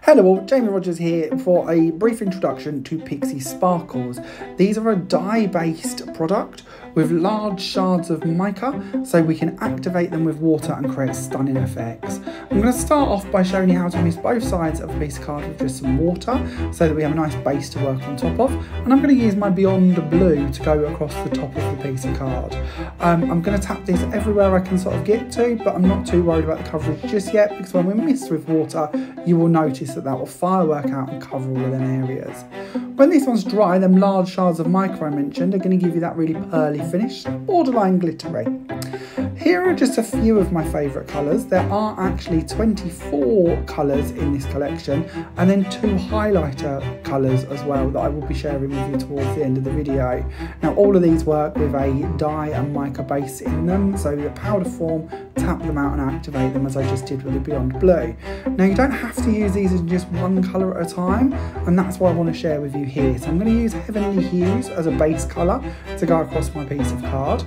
Hello all, Jamie Rodgers here for a brief introduction to Pixie Sparkles. These are a dye-based product with large shards of mica, so we can activate them with water and create stunning effects. I'm going to start off by showing you how to mix both sides of a piece of card with just some water, so that we have a nice base to work on top of. And I'm going to use my Beyond Blue to go across the top of the piece of card. I'm going to tap this everywhere I can sort of get to, but I'm not too worried about the coverage just yet, because when we mist with water, you will notice that will firework out and cover all of them areas. When this one's dry, them large shards of mica I mentioned are going to give you that really pearly finish, borderline glittery. Here are just a few of my favourite colours. There are actually 24 colours in this collection, and then 2 highlighter colours as well that I will be sharing with you towards the end of the video. Now all of these work with a dye and mica base in them, so the powder form, tap them out and activate them as I just did with the Beyond Blue. Now you don't have to use these in just one colour at a time, and that's what I want to share with you here. So I'm going to use Heavenly Hues as a base colour to go across my piece of card.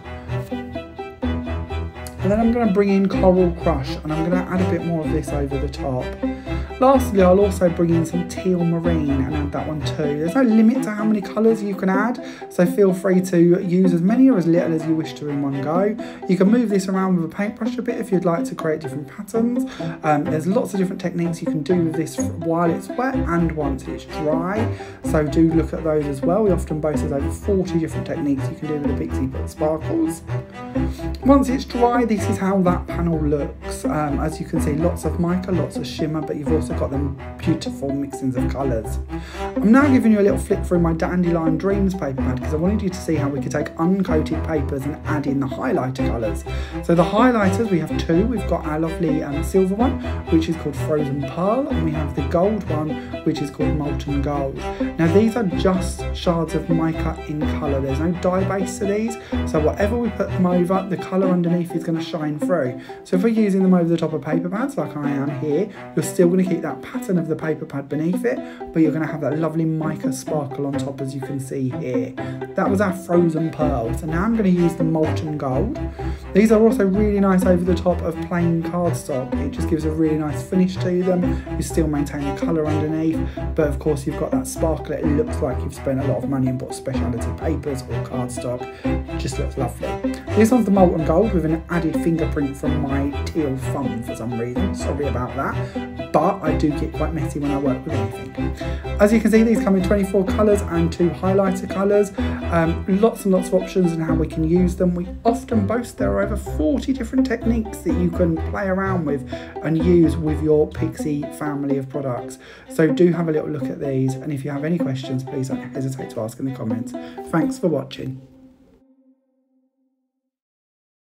And then I'm going to bring in Coral Crush, and I'm going to add a bit more of this over the top. Lastly, I'll also bring in some Teal Marine and add that one too. There's no limit to how many colours you can add, so feel free to use as many or as little as you wish to in one go. You can move this around with a paintbrush a bit if you'd like to create different patterns. There's lots of different techniques you can do with this while it's wet and once it's dry, so do look at those as well. We often boast there's over 40 different techniques you can do with the Pixie Sparkles. Once it's dry, this is how that panel looks. As you can see, lots of mica, lots of shimmer, but you've also got them beautiful mixings of colours. I'm now giving you a little flick through my Dandelion Dreams paper pad, because I wanted you to see how we could take uncoated papers and add in the highlighter colours. So the highlighters, we have 2. We've got our lovely silver one, which is called Frozen Pearl, and we have the gold one, which is called Molten Gold. Now these are just shards of mica in colour. There's no dye base to these, so whatever we put them over, the colour underneath is going to shine through. So if we're using them over the top of paper pads like I am here, you're still going to keep that pattern of the paper pad beneath it, but you're going to have that lovely mica sparkle on top, as you can see here. That was our Frozen Pearl. So now I'm going to use the Molten Gold. These are also really nice over the top of plain cardstock. It just gives a really nice finish to them. You still maintain the colour underneath, but of course you've got that sparkle. It looks like you've spent a lot of money and bought specialty papers or cardstock. It just looks lovely. This one's the Molten Gold with an added fingerprint from my teal thumb for some reason. Sorry about that, but I do get quite messy when I work with anything. As you can see, these come in 24 colours and 2 highlighter colours. Lots and lots of options on how we can use them. We often boast there are over 40 different techniques that you can play around with and use with your Pixie family of products. So do have a little look at these, and if you have any questions, please don't hesitate to ask in the comments. Thanks for watching.